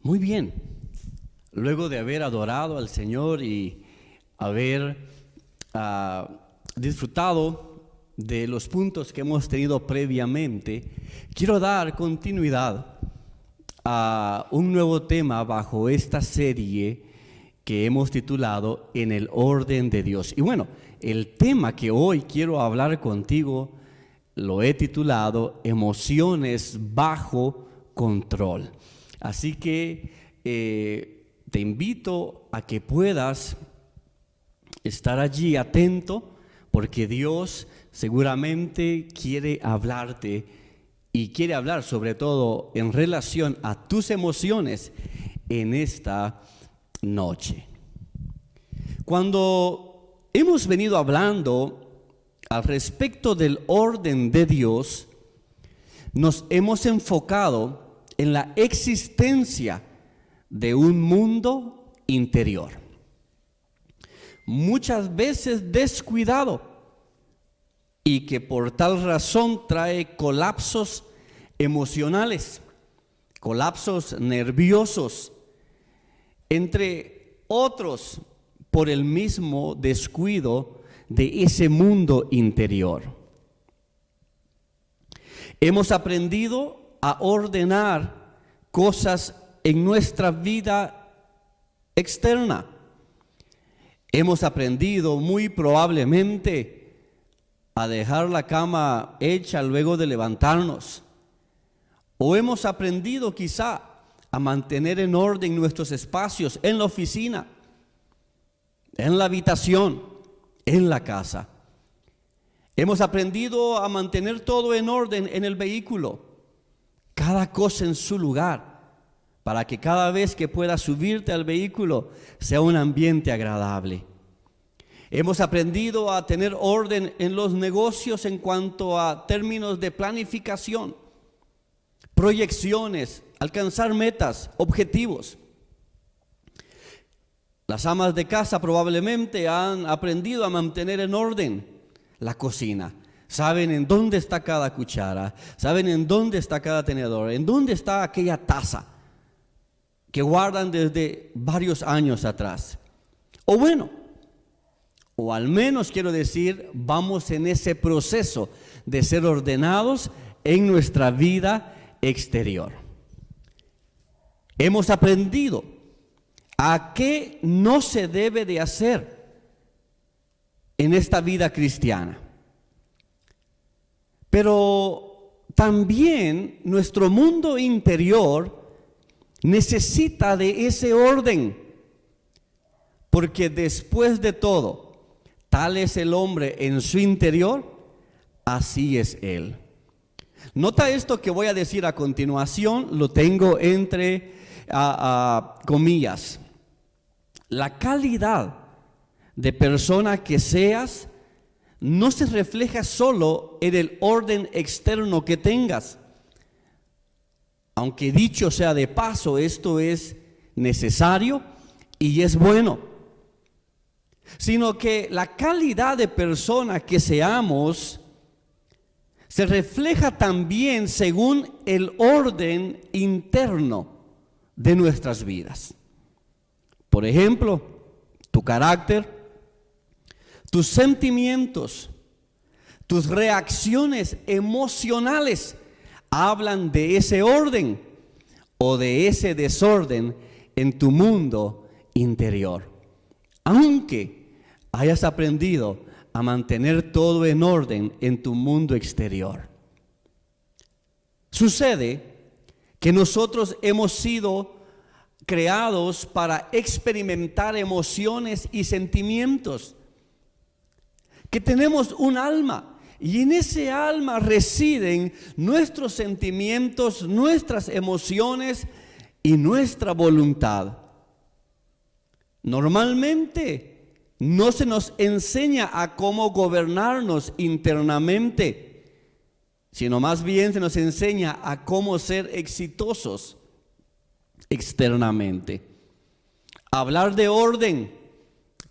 Muy bien, luego de haber adorado al Señor y haber disfrutado de los puntos que hemos tenido previamente, quiero dar continuidad a un nuevo tema bajo esta serie que hemos titulado En el orden de Dios. Y bueno, el tema que hoy quiero hablar contigo lo he titulado Emociones bajo control. Así que te invito a que puedas estar allí atento, porque Dios seguramente quiere hablarte y quiere hablar sobre todo en relación a tus emociones en esta noche. Cuando hemos venido hablando al respecto del orden de Dios, nos hemos enfocado en la existencia de un mundo interior, muchas veces descuidado, y que por tal razón trae colapsos emocionales, colapsos nerviosos, entre otros, por el mismo descuido de ese mundo interior. Hemos aprendido a ordenar cosas en nuestra vida externa. Hemos aprendido muy probablemente a dejar la cama hecha luego de levantarnos. O hemos aprendido quizá a mantener en orden nuestros espacios en la oficina, en la habitación, en la casa. Hemos aprendido a mantener todo en orden en el vehículo, cada cosa en su lugar, para que cada vez que puedas subirte al vehículo sea un ambiente agradable. Hemos aprendido a tener orden en los negocios en cuanto a términos de planificación, proyecciones, alcanzar metas, objetivos. Las amas de casa probablemente han aprendido a mantener en orden la cocina. Saben en dónde está cada cuchara, saben en dónde está cada tenedor, en dónde está aquella taza que guardan desde varios años atrás. O bueno, o al menos quiero decir, vamos en ese proceso de ser ordenados en nuestra vida exterior. Hemos aprendido a qué no se debe de hacer en esta vida cristiana. Pero también nuestro mundo interior necesita de ese orden, porque después de todo, tal es el hombre en su interior, así es él. Nota esto que voy a decir a continuación, lo tengo entre comillas. La calidad de persona que seas no se refleja solo en el orden externo que tengas. Aunque dicho sea de paso, esto es necesario y es bueno. Sino que la calidad de persona que seamos se refleja también según el orden interno de nuestras vidas. Por ejemplo, tu carácter, tus sentimientos, tus reacciones emocionales hablan de ese orden o de ese desorden en tu mundo interior. Aunque hayas aprendido a mantener todo en orden en tu mundo exterior. Sucede que nosotros hemos sido creados para experimentar emociones y sentimientos, que tenemos un alma y en ese alma residen nuestros sentimientos, nuestras emociones y nuestra voluntad. Normalmente no se nos enseña a cómo gobernarnos internamente, sino más bien se nos enseña a cómo ser exitosos externamente. Hablar de orden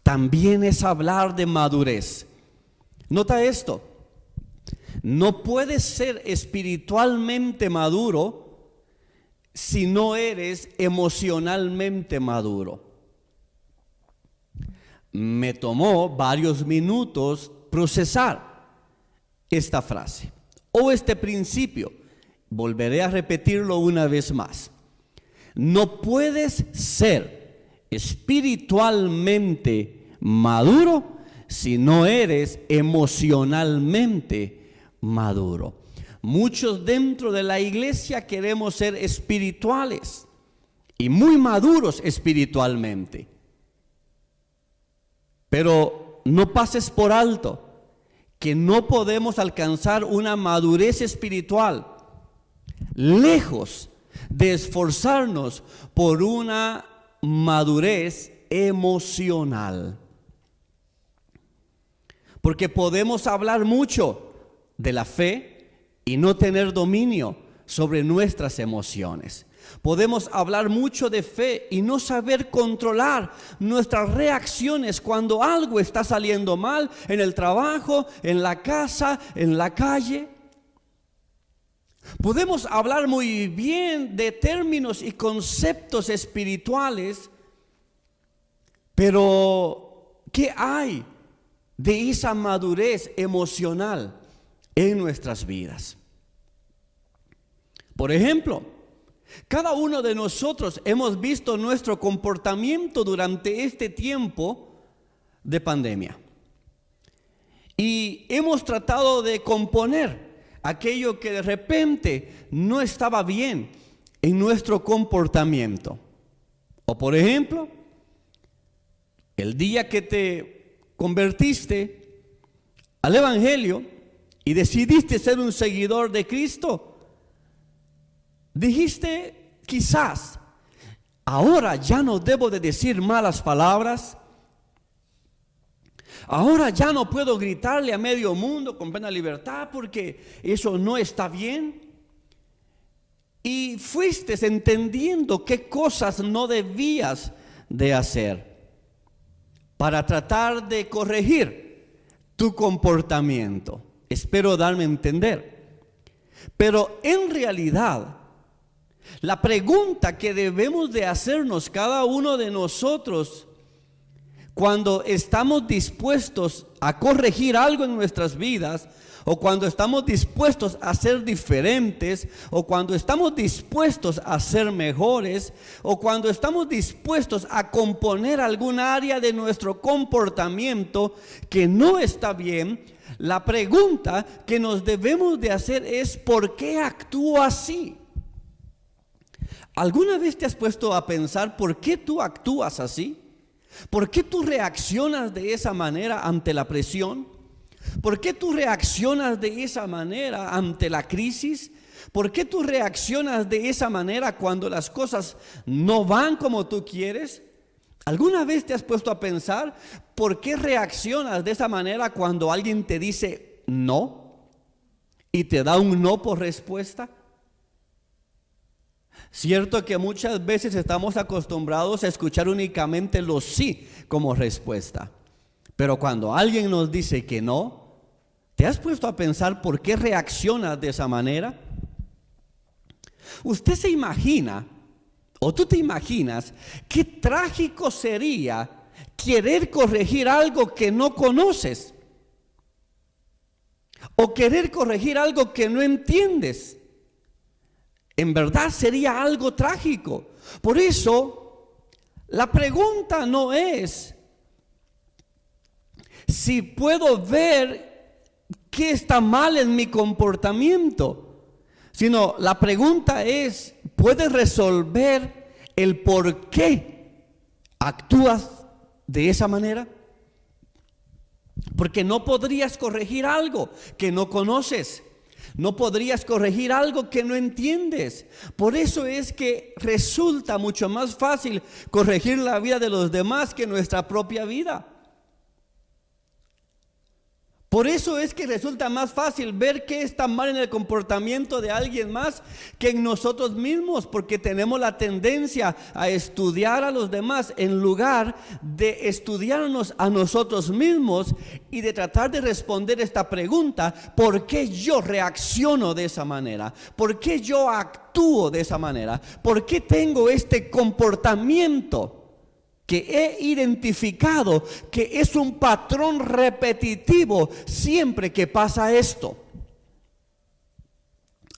también es hablar de madurez. Nota esto, no puedes ser espiritualmente maduro si no eres emocionalmente maduro. Me tomó varios minutos procesar esta frase o este principio. Volveré a repetirlo una vez más. No puedes ser espiritualmente maduro si no eres emocionalmente maduro. Muchos dentro de la iglesia queremos ser espirituales y muy maduros espiritualmente. Pero no pases por alto que no podemos alcanzar una madurez espiritual lejos de esforzarnos por una madurez emocional. Porque podemos hablar mucho de la fe y no tener dominio sobre nuestras emociones. Podemos hablar mucho de fe y no saber controlar nuestras reacciones cuando algo está saliendo mal en el trabajo, en la casa, en la calle. Podemos hablar muy bien de términos y conceptos espirituales, pero ¿qué hay de esa madurez emocional en nuestras vidas? Por ejemplo, cada uno de nosotros hemos visto nuestro comportamiento durante este tiempo de pandemia y hemos tratado de componer aquello que de repente no estaba bien en nuestro comportamiento. O por ejemplo, el día que te convertiste al Evangelio y decidiste ser un seguidor de Cristo, dijiste quizás, ahora ya no debo de decir malas palabras, ahora ya no puedo gritarle a medio mundo con plena libertad porque eso no está bien. Y fuiste entendiendo qué cosas no debías de hacer para tratar de corregir tu comportamiento. Espero darme a entender. Pero en realidad, la pregunta que debemos de hacernos cada uno de nosotros cuando estamos dispuestos a corregir algo en nuestras vidas, o cuando estamos dispuestos a ser diferentes, o cuando estamos dispuestos a ser mejores, o cuando estamos dispuestos a componer alguna área de nuestro comportamiento que no está bien, la pregunta que nos debemos de hacer es: ¿por qué actúo así? ¿Alguna vez te has puesto a pensar por qué tú actúas así? ¿Por qué tú reaccionas de esa manera ante la presión? ¿Por qué tú reaccionas de esa manera ante la crisis? ¿Por qué tú reaccionas de esa manera cuando las cosas no van como tú quieres? ¿Alguna vez te has puesto a pensar por qué reaccionas de esa manera cuando alguien te dice no y te da un no por respuesta? Cierto que muchas veces estamos acostumbrados a escuchar únicamente los sí como respuesta, pero cuando alguien nos dice que no, ¿te has puesto a pensar por qué reaccionas de esa manera? Usted se imagina, o tú te imaginas, qué trágico sería querer corregir algo que no conoces, o querer corregir algo que no entiendes. En verdad sería algo trágico. Por eso, la pregunta no es si puedo ver qué está mal en mi comportamiento, sino la pregunta es: ¿puedes resolver el por qué actúas de esa manera? Porque no podrías corregir algo que no conoces. No podrías corregir algo que no entiendes. Por eso es que resulta mucho más fácil corregir la vida de los demás que nuestra propia vida. Por eso es que resulta más fácil ver qué está mal en el comportamiento de alguien más que en nosotros mismos, porque tenemos la tendencia a estudiar a los demás en lugar de estudiarnos a nosotros mismos y de tratar de responder esta pregunta: ¿por qué yo reacciono de esa manera? ¿Por qué yo actúo de esa manera? ¿Por qué tengo este comportamiento que he identificado que es un patrón repetitivo siempre que pasa esto?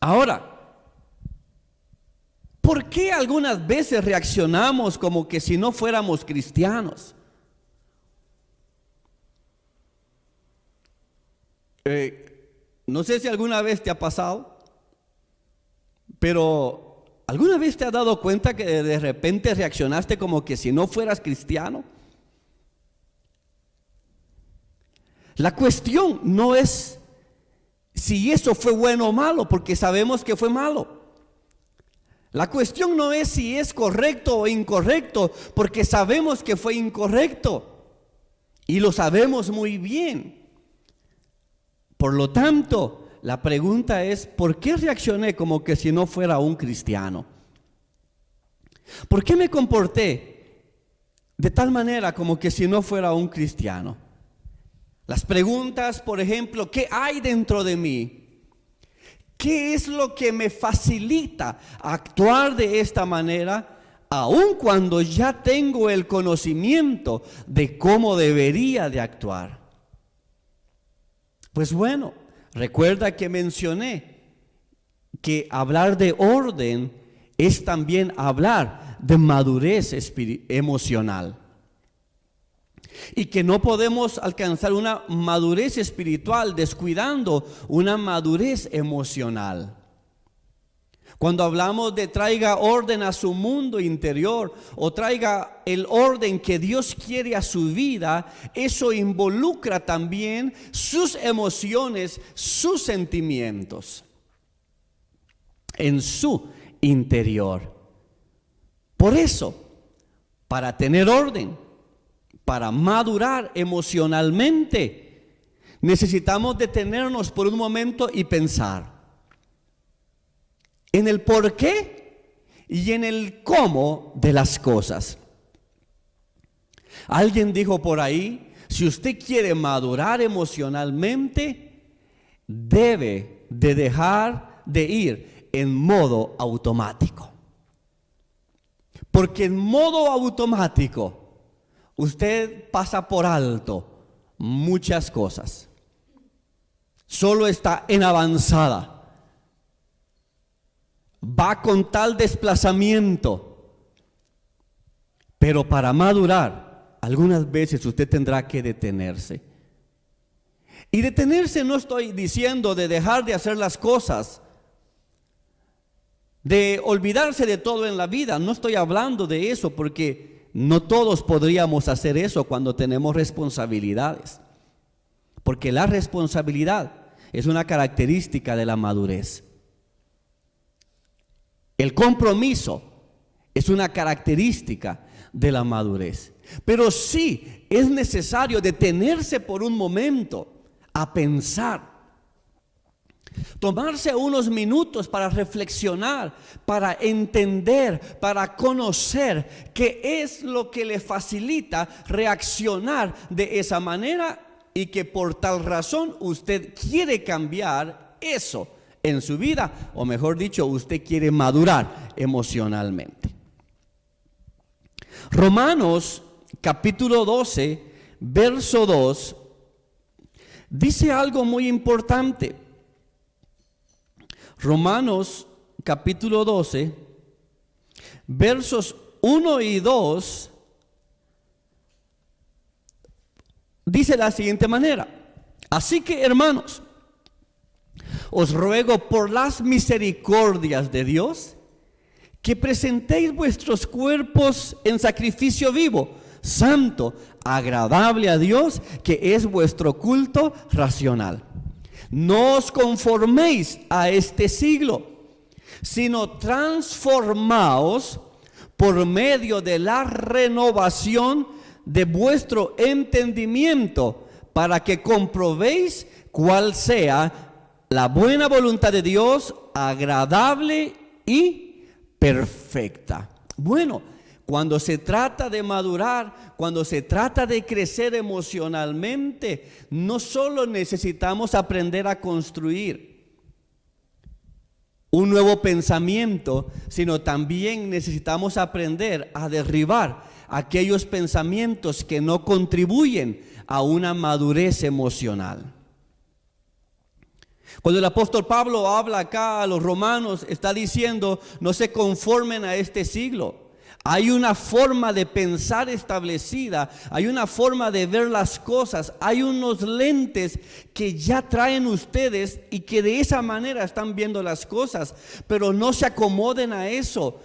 Ahora, ¿por qué algunas veces reaccionamos como que si no fuéramos cristianos? No sé si alguna vez te ha pasado, pero ¿alguna vez te has dado cuenta que de repente reaccionaste como que si no fueras cristiano? La cuestión no es si eso fue bueno o malo, porque sabemos que fue malo. La cuestión no es si es correcto o incorrecto, porque sabemos que fue incorrecto y lo sabemos muy bien. Por lo tanto, la pregunta es: ¿por qué reaccioné como que si no fuera un cristiano? ¿Por qué me comporté de tal manera como que si no fuera un cristiano? Las preguntas, por ejemplo: ¿qué hay dentro de mí? ¿Qué es lo que me facilita actuar de esta manera, aun cuando ya tengo el conocimiento de cómo debería de actuar? Pues bueno, recuerda que mencioné que hablar de orden es también hablar de madurez emocional. Y que no podemos alcanzar una madurez espiritual descuidando una madurez emocional. Cuando hablamos de traiga orden a su mundo interior o traiga el orden que Dios quiere a su vida, eso involucra también sus emociones, sus sentimientos en su interior. Por eso, para tener orden, para madurar emocionalmente, necesitamos detenernos por un momento y pensar en el por qué y en el cómo de las cosas. Alguien dijo por ahí: si usted quiere madurar emocionalmente, debe de dejar de ir en modo automático. Porque en modo automático usted pasa por alto muchas cosas. Solo está en avanzada. Va con tal desplazamiento. Pero para madurar, algunas veces usted tendrá que detenerse. Y detenerse no estoy diciendo de dejar de hacer las cosas, de olvidarse de todo en la vida. No estoy hablando de eso, porque no todos podríamos hacer eso cuando tenemos responsabilidades. Porque la responsabilidad es una característica de la madurez. El compromiso es una característica de la madurez. Pero sí es necesario detenerse por un momento a pensar, tomarse unos minutos para reflexionar, para entender, para conocer qué es lo que le facilita reaccionar de esa manera y que por tal razón usted quiere cambiar eso en su vida, o mejor dicho, usted quiere madurar emocionalmente. Romanos capítulo 12, verso 2, dice algo muy importante. Romanos capítulo 12, versos 1 y 2, dice de la siguiente manera: así que, hermanos, os ruego por las misericordias de Dios que presentéis vuestros cuerpos en sacrificio vivo, santo, agradable a Dios, que es vuestro culto racional. No os conforméis a este siglo, sino transformaos por medio de la renovación de vuestro entendimiento, para que comprobéis cuál sea la buena voluntad de Dios, agradable y perfecta. Bueno, cuando se trata de madurar, cuando se trata de crecer emocionalmente, no solo necesitamos aprender a construir un nuevo pensamiento, sino también necesitamos aprender a derribar aquellos pensamientos que no contribuyen a una madurez emocional. Cuando el apóstol Pablo habla acá a los romanos, está diciendo: no se conformen a este siglo. Hay una forma de pensar establecida, hay una forma de ver las cosas, hay unos lentes que ya traen ustedes y que de esa manera están viendo las cosas, pero no se acomoden a eso.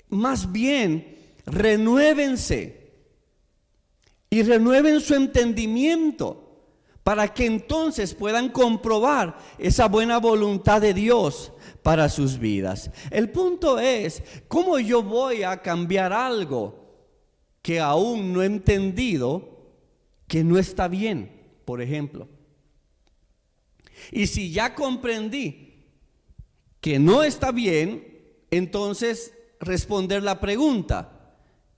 Más bien, renuévense y renueven su entendimiento, para que entonces puedan comprobar esa buena voluntad de Dios para sus vidas. El punto es, ¿cómo yo voy a cambiar algo que aún no he entendido que no está bien, por ejemplo? Y si ya comprendí que no está bien, entonces responder la pregunta: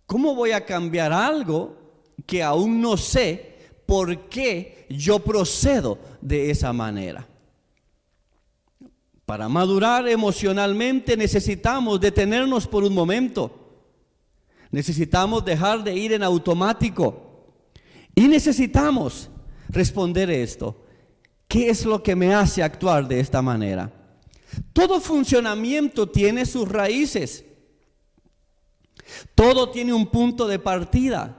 ¿cómo voy a cambiar algo que aún no sé por qué yo procedo de esa manera? Para madurar emocionalmente necesitamos detenernos por un momento. Necesitamos dejar de ir en automático. Y necesitamos responder esto: ¿qué es lo que me hace actuar de esta manera? Todo funcionamiento tiene sus raíces. Todo tiene un punto de partida.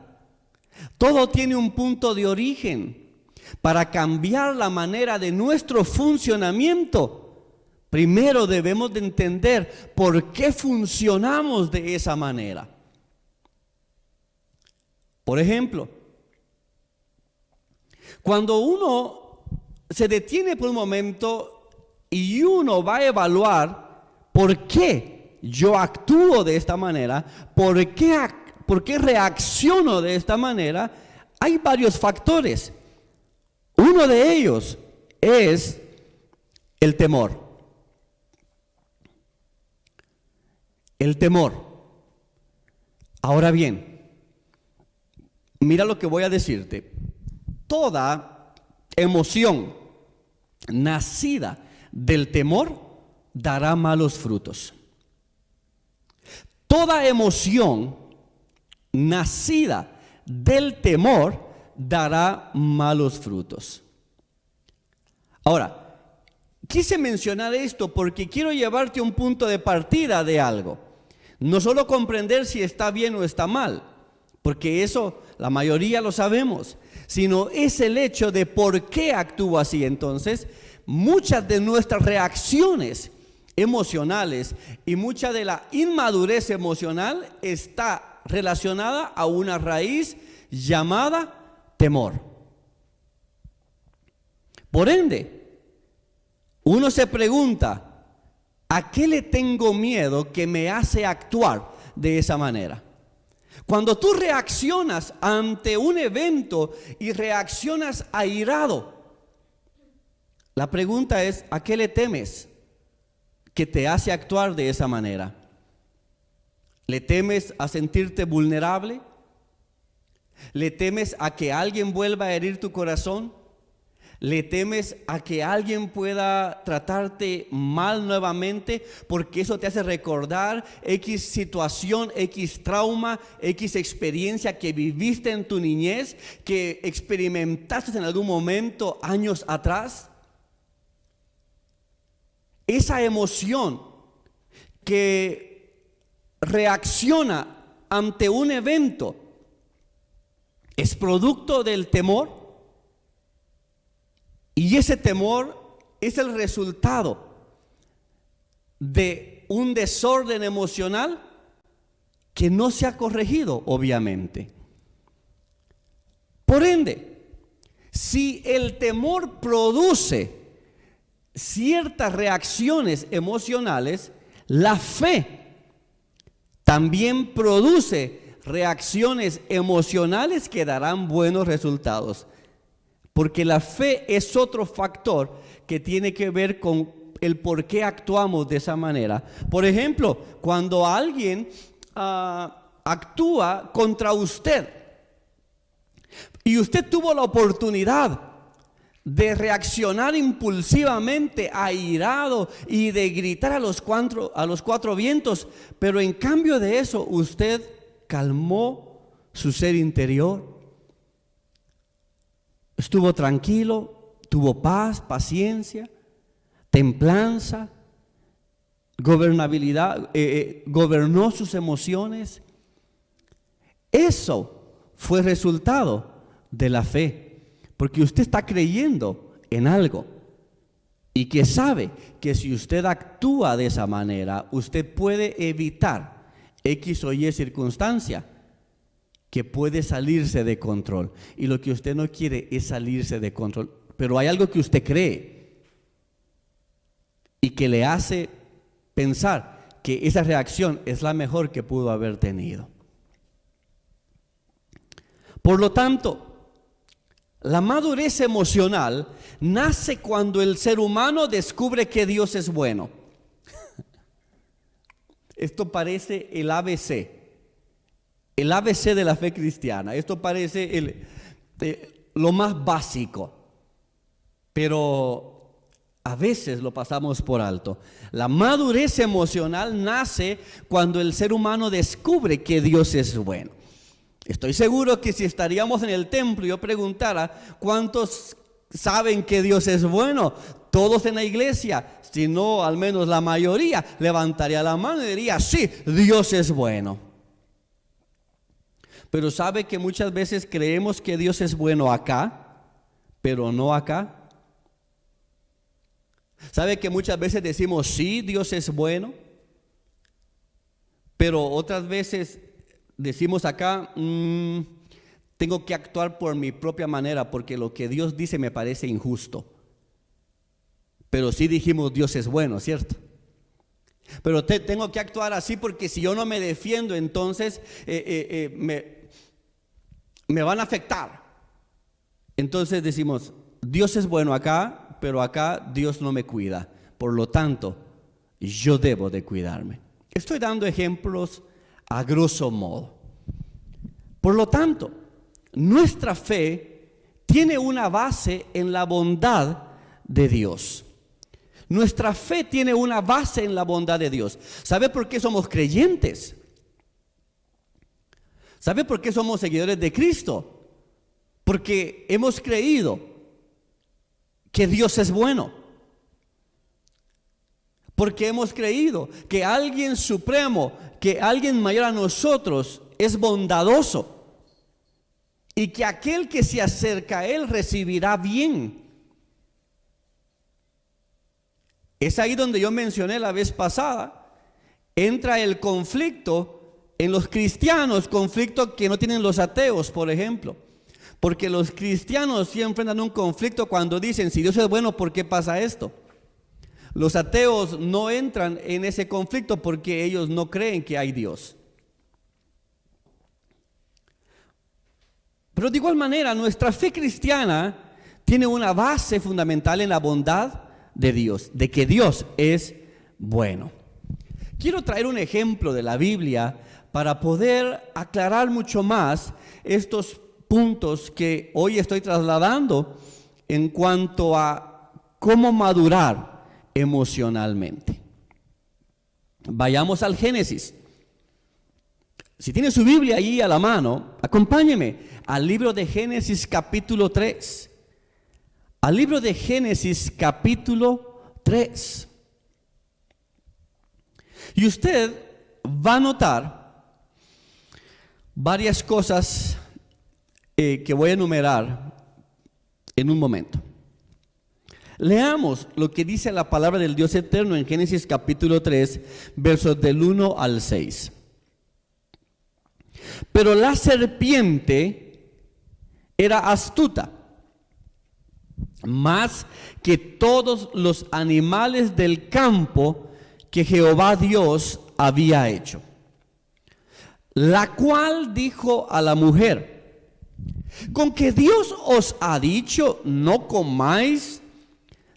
Todo tiene un punto de origen. Para cambiar la manera de nuestro funcionamiento, primero debemos de entender por qué funcionamos de esa manera. Por ejemplo, cuando uno se detiene por un momento y uno va a evaluar por qué yo actúo de esta manera, por qué reacciono de esta manera, hay varios factores. Uno de ellos es el temor. El temor. Ahora bien, mira lo que voy a decirte. Toda emoción nacida del temor dará malos frutos. Toda emoción nacida del temor dará malos frutos. Ahora, quise mencionar esto porque quiero llevarte a un punto de partida de algo. No solo comprender si está bien o está mal, porque eso la mayoría lo sabemos, sino es el hecho de por qué actúo así. Entonces, muchas de nuestras reacciones emocionales y mucha de la inmadurez emocional está relacionada a una raíz llamada temor. Por ende, uno se pregunta: ¿a qué le tengo miedo que me hace actuar de esa manera? Cuando tú reaccionas ante un evento y reaccionas airado, la pregunta es: ¿a qué le temes que te hace actuar de esa manera? ¿Le temes a sentirte vulnerable? ¿Le temes a que alguien vuelva a herir tu corazón? ¿Le temes a que alguien pueda tratarte mal nuevamente? Porque eso te hace recordar X situación, X trauma, X experiencia que viviste en tu niñez, que experimentaste en algún momento años atrás. Esa emoción que reacciona ante un evento es producto del temor, y ese temor es el resultado de un desorden emocional que no se ha corregido, obviamente. Por ende, si el temor produce ciertas reacciones emocionales, la fe también produce reacciones emocionales que darán buenos resultados. Porque la fe es otro factor que tiene que ver con el por qué actuamos de esa manera. Por ejemplo, cuando alguien actúa contra usted y usted tuvo la oportunidad de reaccionar impulsivamente, airado y de gritar a los cuatro vientos, pero en cambio de eso usted calmó su ser interior, estuvo tranquilo, tuvo paz, paciencia, templanza, gobernabilidad, gobernó sus emociones. Eso fue resultado de la fe, porque usted está creyendo en algo y que sabe que si usted actúa de esa manera, usted puede evitar X o Y circunstancia que puede salirse de control. Y lo que usted no quiere es salirse de control, pero hay algo que usted cree y que le hace pensar que esa reacción es la mejor que pudo haber tenido. Por lo tanto, la madurez emocional nace cuando el ser humano descubre que Dios es bueno. Esto parece el ABC de la fe cristiana. Esto parece lo más básico, pero a veces lo pasamos por alto. La madurez emocional nace cuando el ser humano descubre que Dios es bueno. Estoy seguro que si estaríamos en el templo y yo preguntara ¿cuántos saben que Dios es bueno? Todos en la iglesia, si no al menos la mayoría, levantaría la mano y diría sí, Dios es bueno. Pero ¿sabe que muchas veces creemos que Dios es bueno acá, pero no acá? ¿Sabe que muchas veces decimos sí, Dios es bueno, pero otras veces decimos acá, tengo que actuar por mi propia manera porque lo que Dios dice me parece injusto? Pero sí dijimos Dios es bueno, ¿cierto? Pero tengo que actuar así porque si yo no me defiendo, entonces me van a afectar. Entonces decimos, Dios es bueno acá, pero acá Dios no me cuida. Por lo tanto, yo debo de cuidarme. Estoy dando ejemplos a grosso modo. Por lo tanto, nuestra fe tiene una base en la bondad de Dios. Nuestra fe tiene una base en la bondad de Dios. ¿Sabe por qué somos creyentes? ¿Sabe por qué somos seguidores de Cristo? Porque hemos creído que Dios es bueno. Porque hemos creído que alguien supremo, que alguien mayor a nosotros es bondadoso y que aquel que se acerca a Él recibirá bien. Es ahí donde yo mencioné la vez pasada, entra el conflicto en los cristianos, conflicto que no tienen los ateos, por ejemplo. Porque los cristianos sí enfrentan un conflicto cuando dicen, si Dios es bueno, ¿por qué pasa esto? Los ateos no entran en ese conflicto porque ellos no creen que hay Dios. Pero de igual manera, nuestra fe cristiana tiene una base fundamental en la bondad de Dios, de que Dios es bueno. Quiero traer un ejemplo de la Biblia para poder aclarar mucho más estos puntos que hoy estoy trasladando en cuanto a cómo madurar emocionalmente. Vayamos al Génesis. Si tiene su Biblia ahí a la mano, acompáñeme al libro de Génesis capítulo 3. Al libro de Génesis capítulo 3. Y usted va a notar varias cosas que voy a enumerar en un momento. Leamos lo que dice la palabra del Dios eterno en Génesis capítulo 3, versos del 1 al 6. Pero la serpiente era astuta, más que todos los animales del campo que Jehová Dios había hecho. La cual dijo a la mujer: Con que Dios os ha dicho, no comáis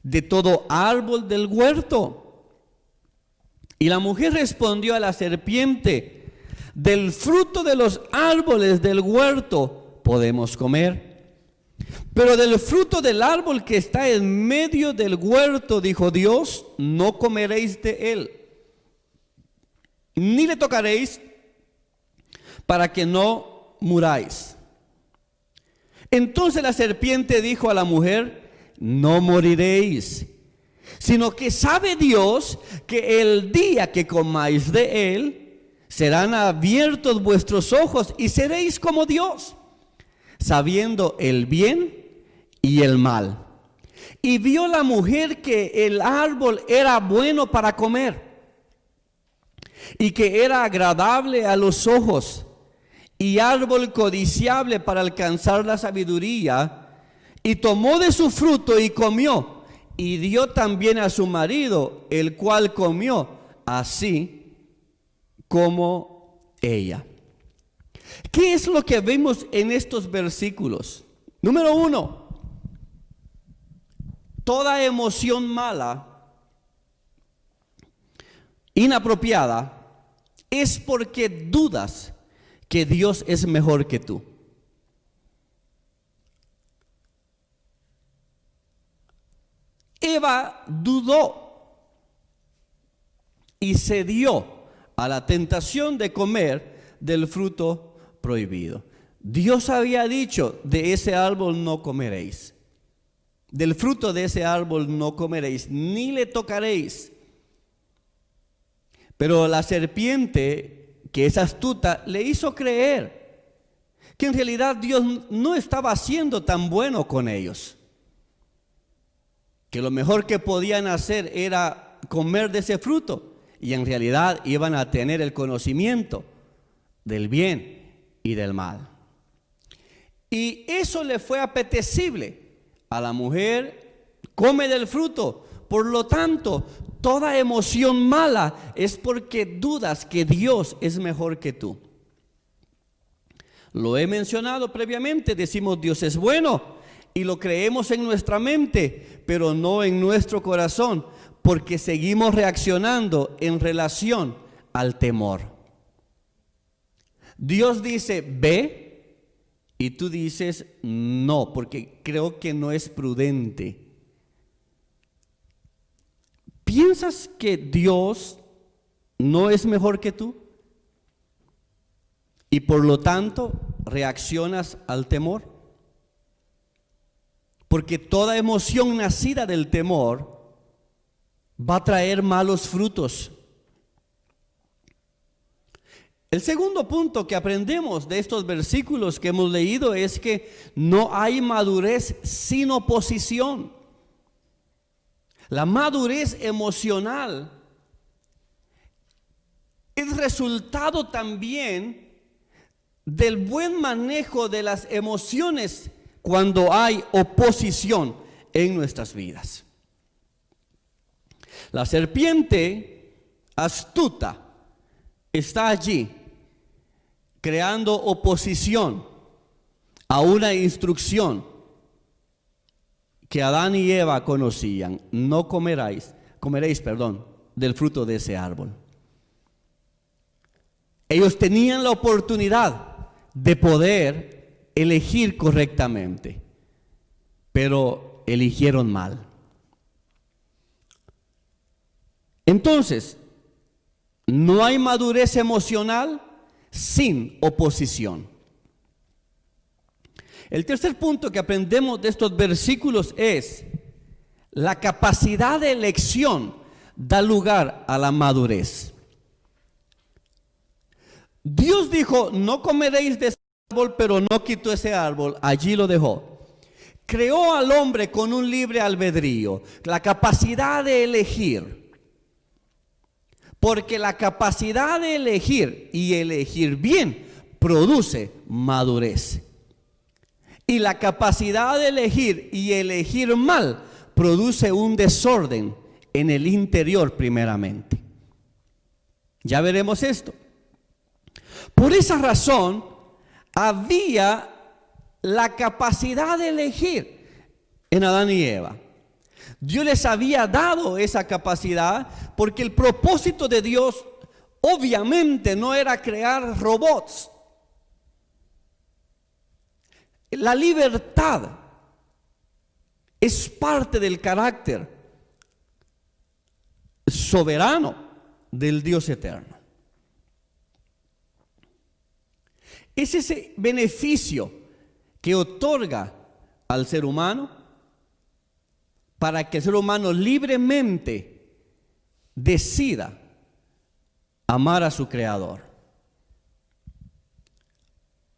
de todo árbol del huerto. Y la mujer respondió a la serpiente, del fruto de los árboles del huerto podemos comer, pero del fruto del árbol que está en medio del huerto, dijo Dios, no comeréis de él, ni le tocaréis, para que no muráis. Entonces la serpiente dijo a la mujer, no moriréis, sino que sabe Dios que el día que comáis de él, serán abiertos vuestros ojos y seréis como Dios, sabiendo el bien y el mal. Y vio la mujer que el árbol era bueno para comer y que era agradable a los ojos y árbol codiciable para alcanzar la sabiduría, y tomó de su fruto y comió, y dio también a su marido, el cual comió así como ella. ¿Qué es lo que vemos en estos versículos? Número 1, toda emoción mala, inapropiada, es porque dudas que Dios es mejor que tú. Eva dudó y cedió a la tentación de comer del fruto prohibido. Dios había dicho, de ese árbol no comeréis, del fruto de ese árbol no comeréis, ni le tocaréis. Pero la serpiente, que es astuta, le hizo creer que en realidad Dios no estaba siendo tan bueno con ellos, que lo mejor que podían hacer era comer de ese fruto, y en realidad iban a tener el conocimiento del bien y del mal. Y eso le fue apetecible a la mujer, come del fruto. Por lo tanto, toda emoción mala es porque dudas que Dios es mejor que tú. Lo he mencionado previamente, decimos Dios es bueno y lo creemos en nuestra mente, pero no en nuestro corazón, porque seguimos reaccionando en relación al temor. Dios dice, ve, y tú dices, no, porque creo que no es prudente. ¿Piensas que Dios no es mejor que tú? Y por lo tanto, reaccionas al temor. Porque toda emoción nacida del temor va a traer malos frutos. El segundo punto que aprendemos de estos versículos que hemos leído es que no hay madurez sin oposición. La madurez emocional es resultado también del buen manejo de las emociones cuando hay oposición en nuestras vidas. La serpiente astuta está allí creando oposición a una instrucción que Adán y Eva conocían. No comeréis del fruto de ese árbol. Ellos tenían la oportunidad de poder elegir correctamente, pero eligieron mal. Entonces, no hay madurez emocional sin oposición. El tercer punto que aprendemos de estos versículos es la capacidad de elección da lugar a la madurez. Dios dijo, no comeréis de ese árbol, pero no quitó ese árbol, allí lo dejó. Creó al hombre con un libre albedrío, la capacidad de elegir. Porque la capacidad de elegir y elegir bien produce madurez. Y la capacidad de elegir y elegir mal produce un desorden en el interior primeramente. Ya veremos esto. Por esa razón, había la capacidad de elegir en Adán y Eva. Dios les había dado esa capacidad porque el propósito de Dios obviamente no era crear robots. La libertad es parte del carácter soberano del Dios eterno. Es ese beneficio que otorga al ser humano para que el ser humano libremente decida amar a su Creador.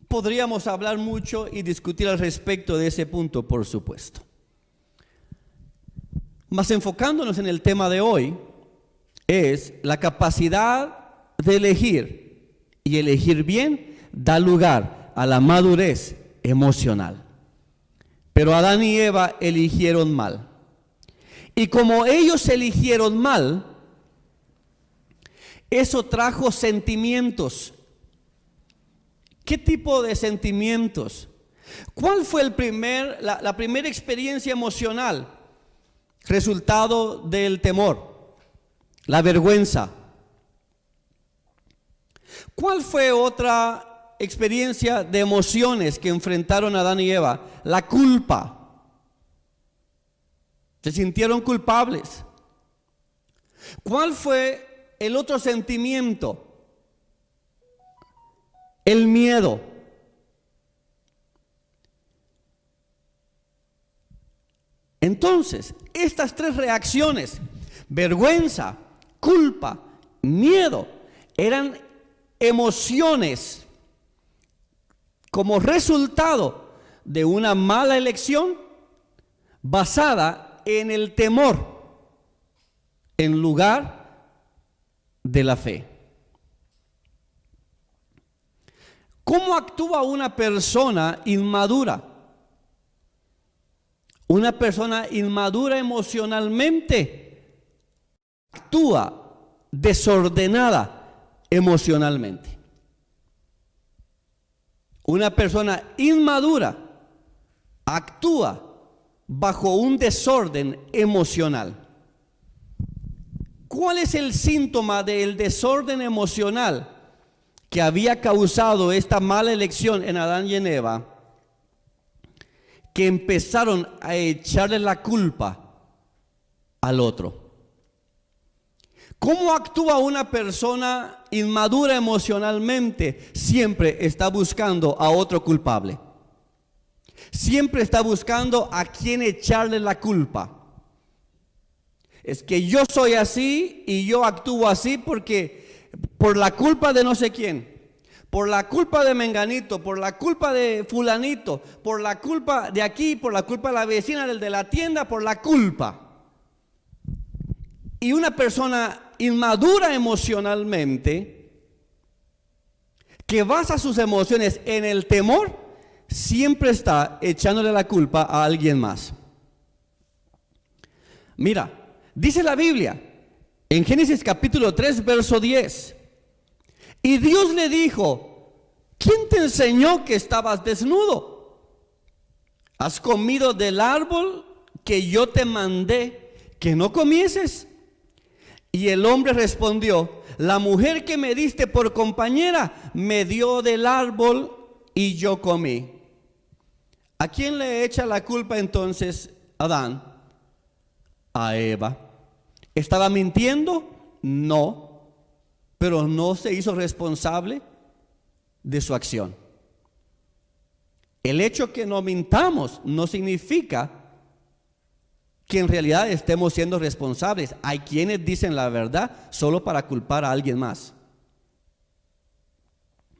Podríamos hablar mucho y discutir al respecto de ese punto, por supuesto. Mas enfocándonos en el tema de hoy, es la capacidad de elegir, y elegir bien da lugar a la madurez emocional. Pero Adán y Eva eligieron mal. Y como ellos eligieron mal, eso trajo sentimientos. ¿Qué tipo de sentimientos? ¿Cuál fue la primera experiencia emocional? Resultado del temor, la vergüenza. ¿Cuál fue otra experiencia de emociones que enfrentaron Adán y Eva? La culpa. Se sintieron culpables. ¿Cuál fue el otro sentimiento? El miedo. Entonces, estas tres reacciones, vergüenza, culpa, miedo, eran emociones como resultado de una mala elección basada en el temor en lugar de la fe. ¿Cómo actúa una persona inmadura? Una persona inmadura emocionalmente actúa desordenada emocionalmente. Una persona inmadura actúa bajo un desorden emocional. ¿Cuál es el síntoma del desorden emocional que había causado esta mala elección en Adán y en Eva? Que empezaron a echarle la culpa al otro. ¿Cómo actúa una persona inmadura emocionalmente? Siempre está buscando a otro culpable. Siempre está buscando a quien echarle la culpa. Es que yo soy así y yo actúo así porque por la culpa de no sé quién. Por la culpa de menganito, por la culpa de fulanito, por la culpa de aquí, por la culpa de la vecina, del de la tienda, por la culpa. Y una persona inmadura emocionalmente, que basa sus emociones en el temor, siempre está echándole la culpa a alguien más. Mira, dice la Biblia, en Génesis capítulo 3, verso 10, y Dios le dijo, ¿quién te enseñó que estabas desnudo? ¿Has comido del árbol que yo te mandé que no comieses? Y el hombre respondió, la mujer que me diste por compañera me dio del árbol y yo comí. ¿A quién le echa la culpa entonces Adán? A Eva. ¿Estaba mintiendo? No. Pero no se hizo responsable de su acción. El hecho que no mintamos no significa que en realidad estemos siendo responsables. Hay quienes dicen la verdad solo para culpar a alguien más,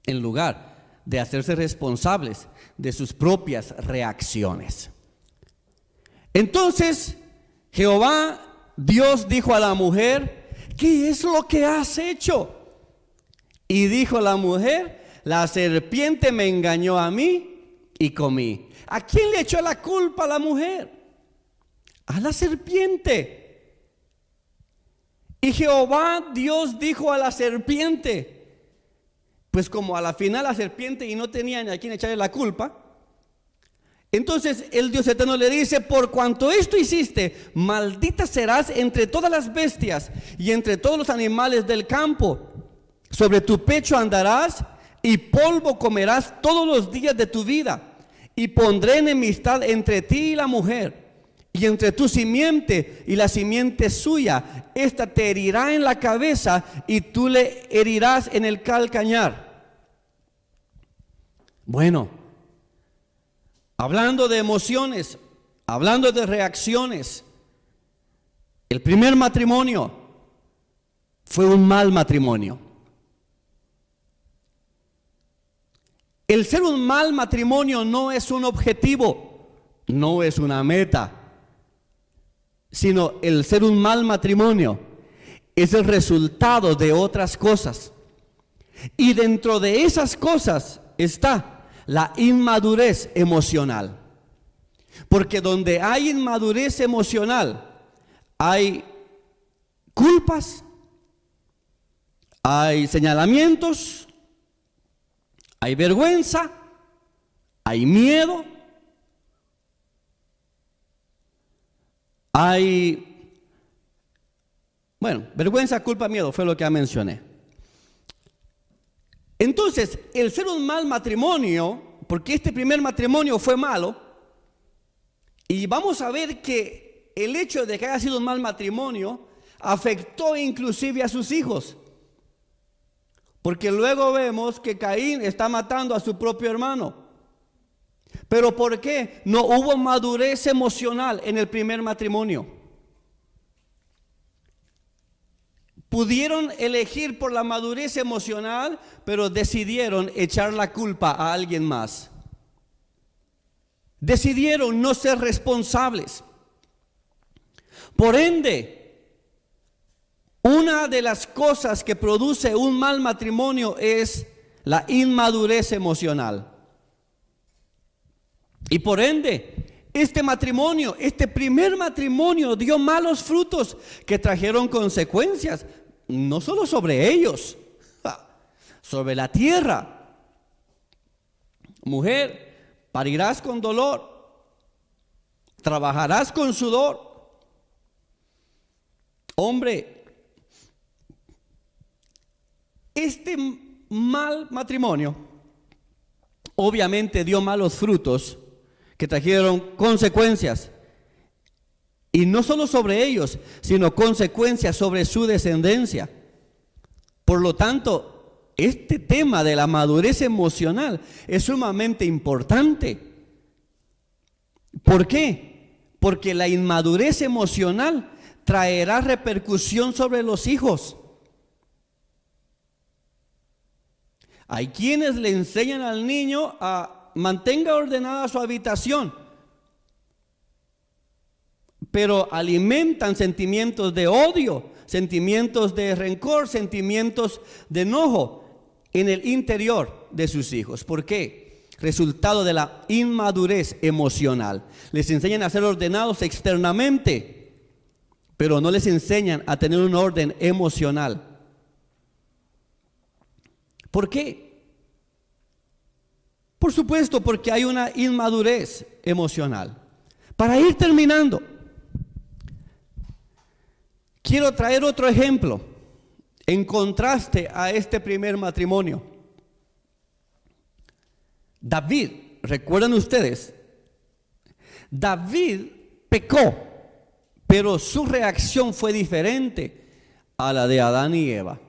en lugar de hacerse responsables de sus propias reacciones. Entonces, Jehová, Dios dijo a la mujer, ¿qué es lo que has hecho? Y dijo la mujer, la serpiente me engañó a mí y comí. ¿A quién le echó la culpa a la mujer? A la serpiente. Y Jehová Dios dijo a la serpiente, pues como a la final la serpiente y no tenía ni a quién echarle la culpa, Entonces el Dios eterno le dice: por cuanto esto hiciste, maldita serás entre todas las bestias y entre todos los animales del campo. Sobre tu pecho andarás y polvo comerás todos los días de tu vida. Y pondré enemistad entre ti y la mujer, y entre tu simiente y la simiente suya. Esta te herirá en la cabeza y tú le herirás en el calcañar. Bueno, hablando de emociones, hablando de reacciones, el primer matrimonio fue un mal matrimonio. El ser un mal matrimonio no es un objetivo, no es una meta, sino el ser un mal matrimonio es el resultado de otras cosas. Y dentro de esas cosas está la inmadurez emocional. Porque donde hay inmadurez emocional, hay culpas, hay señalamientos, hay vergüenza, hay miedo, hay, vergüenza, culpa, miedo, fue lo que ya mencioné. Entonces, el ser un mal matrimonio, porque este primer matrimonio fue malo, y vamos a ver que el hecho de que haya sido un mal matrimonio afectó inclusive a sus hijos. Porque luego vemos que Caín está matando a su propio hermano. ¿Pero por qué? No hubo madurez emocional en el primer matrimonio. Pudieron elegir por la madurez emocional, pero decidieron echar la culpa a alguien más. Decidieron no ser responsables. Por ende, una de las cosas que produce un mal matrimonio es la inmadurez emocional. Y por ende, este matrimonio, este primer matrimonio dio malos frutos que trajeron consecuencias, no solo sobre ellos, sobre la tierra. Mujer, parirás con dolor, trabajarás con sudor. Hombre, este mal matrimonio obviamente dio malos frutos que trajeron consecuencias, y no solo sobre ellos, sino consecuencias sobre su descendencia. Por lo tanto, este tema de la madurez emocional es sumamente importante. ¿Por qué? Porque la inmadurez emocional traerá repercusión sobre los hijos. Hay quienes le enseñan al niño a mantenga ordenada su habitación, pero alimentan sentimientos de odio, sentimientos de rencor, sentimientos de enojo en el interior de sus hijos. ¿Por qué? Resultado de la inmadurez emocional. Les enseñan a ser ordenados externamente, pero no les enseñan a tener un orden emocional. ¿Por qué? Por supuesto, porque hay una inmadurez emocional. Para ir terminando, quiero traer otro ejemplo en contraste a este primer matrimonio. David, ¿recuerdan ustedes? David pecó, pero su reacción fue diferente a la de Adán y Eva.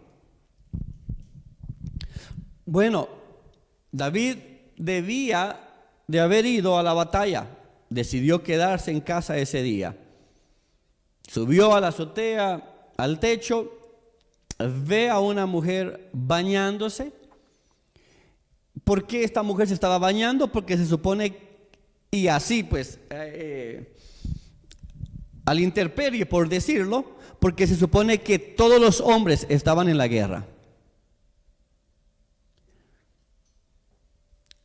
Bueno, David debía de haber ido a la batalla. Decidió quedarse en casa ese día. Subió a la azotea, al techo, ve a una mujer bañándose. ¿Por qué esta mujer se estaba bañando? Porque se supone, y así pues, al intemperie por decirlo, porque se supone que todos los hombres estaban en la guerra.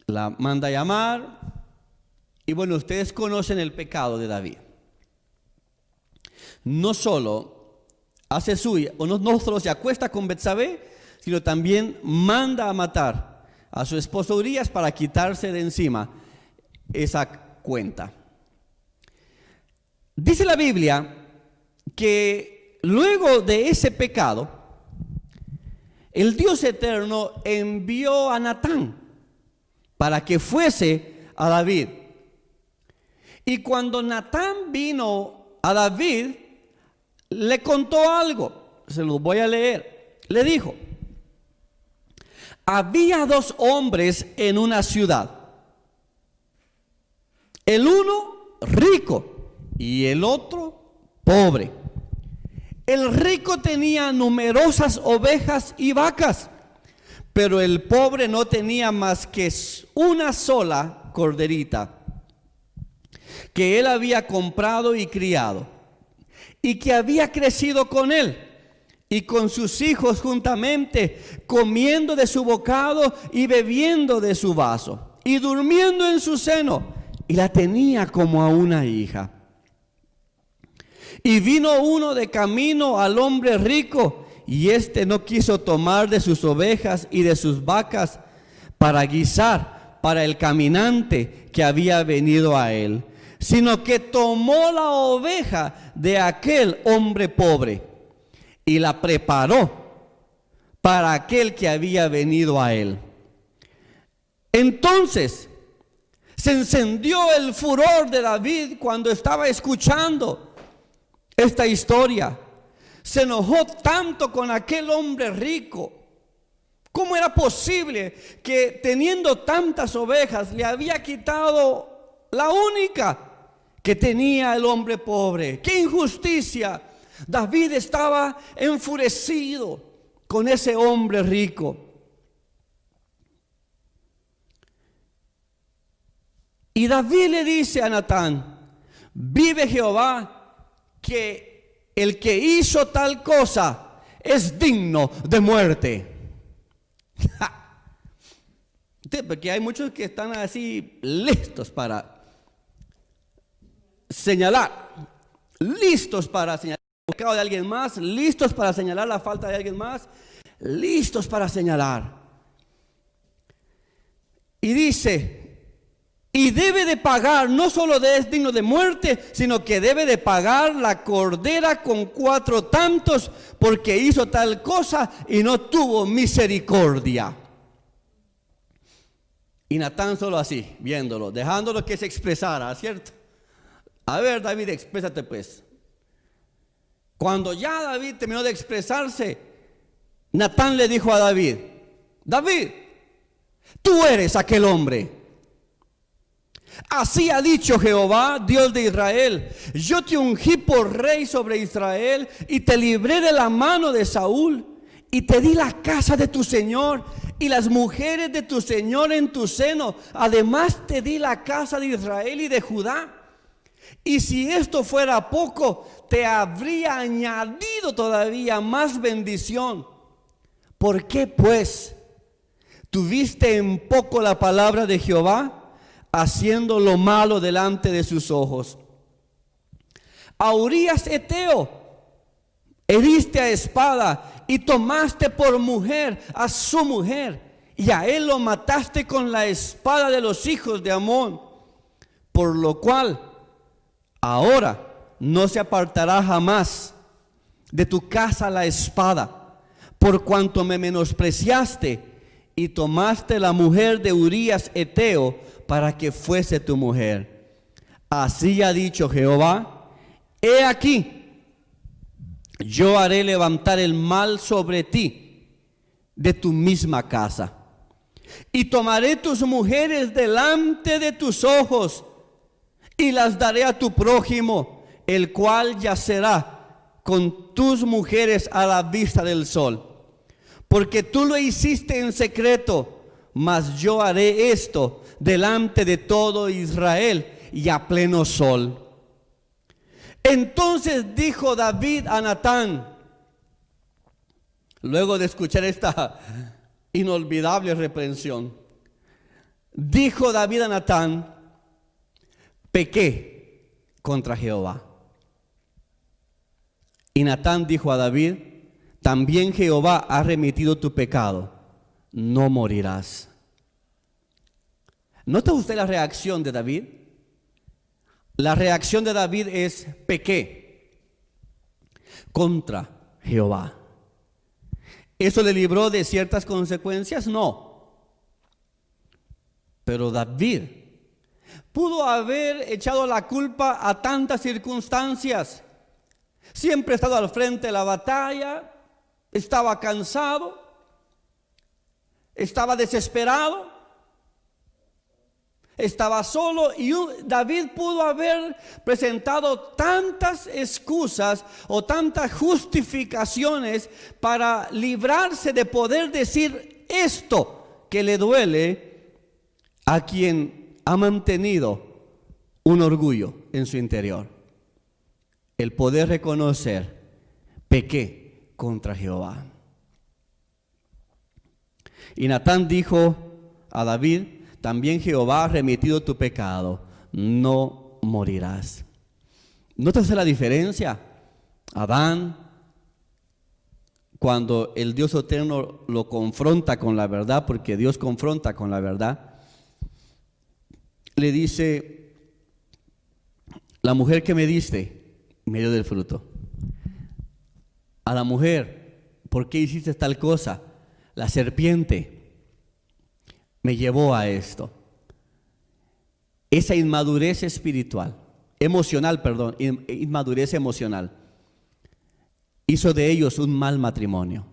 La manda a llamar, y bueno, ustedes conocen el pecado de David. No solo hace suya, o no solo se acuesta con Betsabé, sino también manda a matar a su esposo Urías para quitarse de encima esa cuenta. Dice la Biblia que luego de ese pecado, el Dios eterno envió a Natán para que fuese a David. Y cuando Natán vino a David, le contó algo. Se lo voy a leer. Le dijo: había dos hombres en una ciudad, el uno rico y el otro pobre. El rico tenía numerosas ovejas y vacas, pero el pobre no tenía más que una sola corderita que él había comprado y criado, y que había crecido con él y con sus hijos juntamente, comiendo de su bocado y bebiendo de su vaso, y durmiendo en su seno, y la tenía como a una hija. Y vino uno de camino al hombre rico, y éste no quiso tomar de sus ovejas y de sus vacas para guisar para el caminante que había venido a él, sino que tomó la oveja de aquel hombre pobre y la preparó para aquel que había venido a él. Entonces se encendió el furor de David cuando estaba escuchando esta historia. Se enojó tanto con aquel hombre rico. ¿Cómo era posible que teniendo tantas ovejas le había quitado la única que tenía el hombre pobre? ¡Qué injusticia! David estaba enfurecido con ese hombre rico. Y David le dice a Natán: vive Jehová, que el que hizo tal cosa es digno de muerte. Porque hay muchos que están así listos para señalar, listos para señalar el pecado de alguien más, listos para señalar la falta de alguien más, listos para señalar. Y dice: y debe de pagar, no solo es digno de muerte, sino que debe de pagar la cordera con 4 tantos, porque hizo tal cosa y no tuvo misericordia. Y Natán solo así, viéndolo, dejándolo que se expresara, ¿cierto? A ver, David, exprésate pues. Cuando ya David terminó de expresarse, Natán le dijo a David: David, tú eres aquel hombre. Así ha dicho Jehová, Dios de Israel: yo te ungí por rey sobre Israel y te libré de la mano de Saúl y te di la casa de tu señor y las mujeres de tu señor en tu seno. Además te di la casa de Israel y de Judá. Y si esto fuera poco, te habría añadido todavía más bendición. ¿Por qué pues tuviste en poco la palabra de Jehová, haciendo lo malo delante de sus ojos? A Urías Eteo heriste a espada y tomaste por mujer a su mujer, y a él lo mataste con la espada de los hijos de Amón, por lo cual ahora no se apartará jamás de tu casa la espada, por cuanto me menospreciaste y tomaste la mujer de Urías Eteo para que fuese tu mujer. Así ha dicho Jehová: he aquí, yo haré levantar el mal sobre ti de tu misma casa, y tomaré tus mujeres delante de tus ojos, y las daré a tu prójimo, el cual yacerá con tus mujeres a la vista del sol. Porque tú lo hiciste en secreto, mas yo haré esto delante de todo Israel y a pleno sol. Entonces dijo David a Natán, luego de escuchar esta inolvidable reprensión, dijo David a Natán: pequé contra Jehová. Y Natán dijo a David: también Jehová ha remitido tu pecado, no morirás. ¿Nota usted la reacción de David? La reacción de David es: pequé contra Jehová. ¿Eso le libró de ciertas consecuencias? No. Pero David pudo haber echado la culpa a tantas circunstancias. Siempre ha estado al frente de la batalla, estaba cansado, estaba desesperado, estaba solo, y David pudo haber presentado tantas excusas o tantas justificaciones para librarse de poder decir esto que le duele a quien ha mantenido un orgullo en su interior. El poder reconocer: pequé contra Jehová. Y Natán dijo a David: también Jehová ha remitido tu pecado, no morirás. ¿Notas la diferencia? Adán, cuando el Dios eterno lo confronta con la verdad, porque Dios confronta con la verdad, le dice: la mujer que me diste me dio del fruto. A la mujer: ¿por qué hiciste tal cosa? La serpiente me llevó a esto. Esa inmadurez espiritual, inmadurez emocional, hizo de ellos un mal matrimonio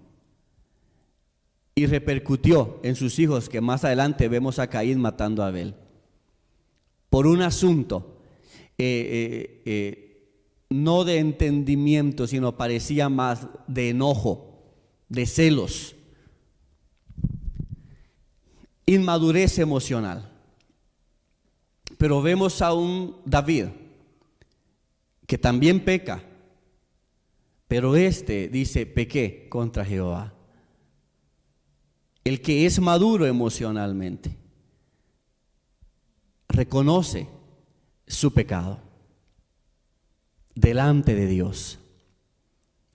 y repercutió en sus hijos, que más adelante vemos a Caín matando a Abel, por un asunto no de entendimiento, sino parecía más de enojo, de celos. Inmadurez emocional. Pero vemos a un David que también peca, pero dice: pequé contra Jehová. El que es maduro emocionalmente reconoce su pecado delante de Dios,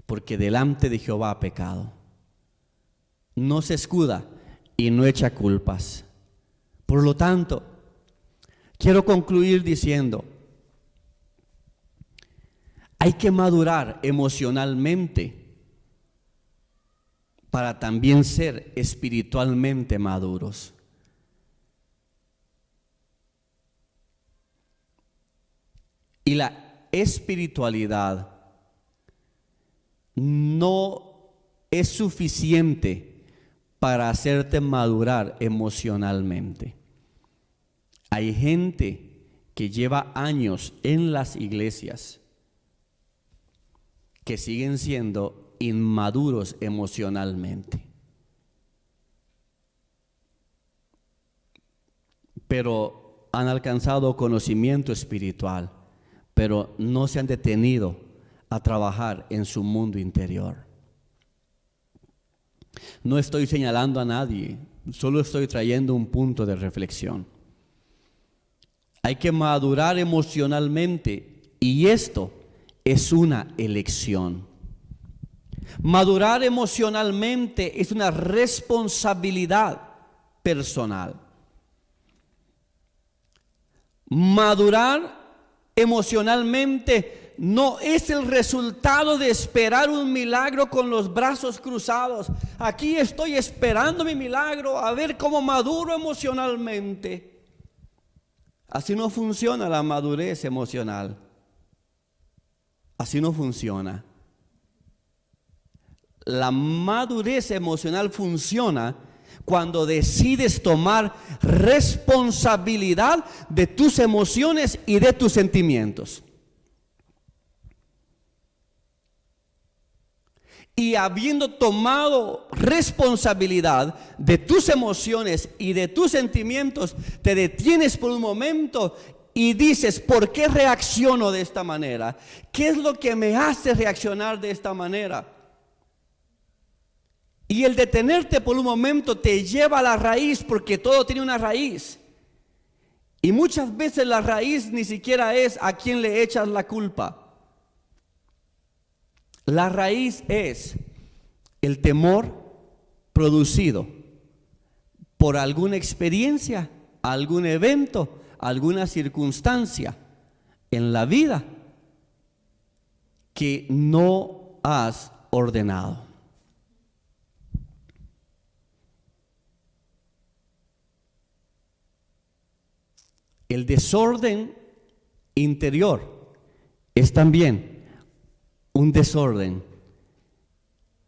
porque delante de Jehová ha pecado. No se escuda y no echa culpas. Por lo tanto, quiero concluir diciendo: hay que madurar emocionalmente para también ser espiritualmente maduros. Y la espiritualidad no es suficiente para hacerte madurar emocionalmente. Hay gente que lleva años en las iglesias que siguen siendo inmaduros emocionalmente, pero han alcanzado conocimiento espiritual, pero no se han detenido a trabajar en su mundo interior. No estoy señalando a nadie, solo estoy trayendo un punto de reflexión. Hay que madurar emocionalmente, y esto es una elección. Madurar emocionalmente es una responsabilidad personal. Madurar emocionalmente no es el resultado de esperar un milagro con los brazos cruzados. Aquí estoy esperando mi milagro, a ver cómo maduro emocionalmente. Así no funciona la madurez emocional. Así no funciona. La madurez emocional funciona cuando decides tomar responsabilidad de tus emociones y de tus sentimientos. Y habiendo tomado responsabilidad de tus emociones y de tus sentimientos, te detienes por un momento y dices: ¿por qué reacciono de esta manera? ¿Qué es lo que me hace reaccionar de esta manera? Y el detenerte por un momento te lleva a la raíz, porque todo tiene una raíz. Y muchas veces la raíz ni siquiera es a quién le echas la culpa. La raíz es el temor producido por alguna experiencia, algún evento, alguna circunstancia en la vida que no has ordenado. El desorden interior es también un desorden,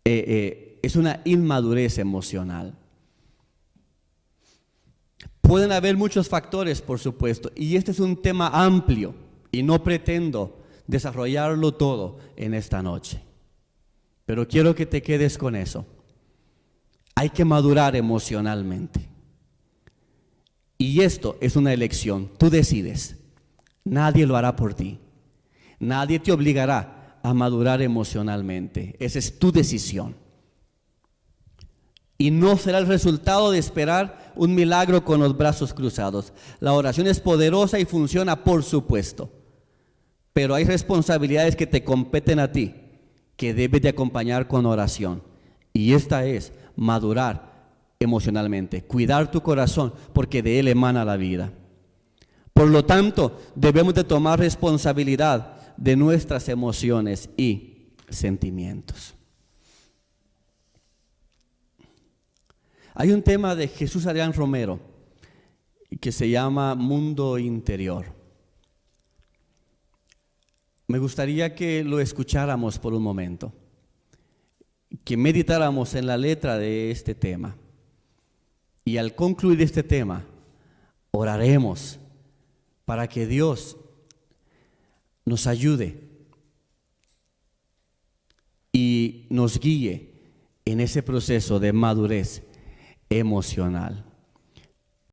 es una inmadurez emocional. Pueden haber muchos factores, por supuesto, y este es un tema amplio y no pretendo desarrollarlo todo en esta noche. Pero quiero que te quedes con eso. Hay que madurar emocionalmente. Y esto es una elección, tú decides. Nadie lo hará por ti. Nadie te obligará a madurar emocionalmente. Esa es tu decisión. Y no será el resultado de esperar un milagro con los brazos cruzados. La oración es poderosa y funciona, por supuesto. Pero hay responsabilidades que te competen a ti, que debes de acompañar con oración. Y esta es madurar emocionalmente, cuidar tu corazón, porque de él emana la vida. Por lo tanto, debemos de tomar responsabilidad de nuestras emociones y sentimientos. Hay un tema de Jesús Adrián Romero que se llama Mundo Interior. Me gustaría que lo escucháramos por un momento, que meditáramos en la letra de este tema. Y al concluir este tema, oraremos para que Dios nos ayude y nos guíe en ese proceso de madurez emocional.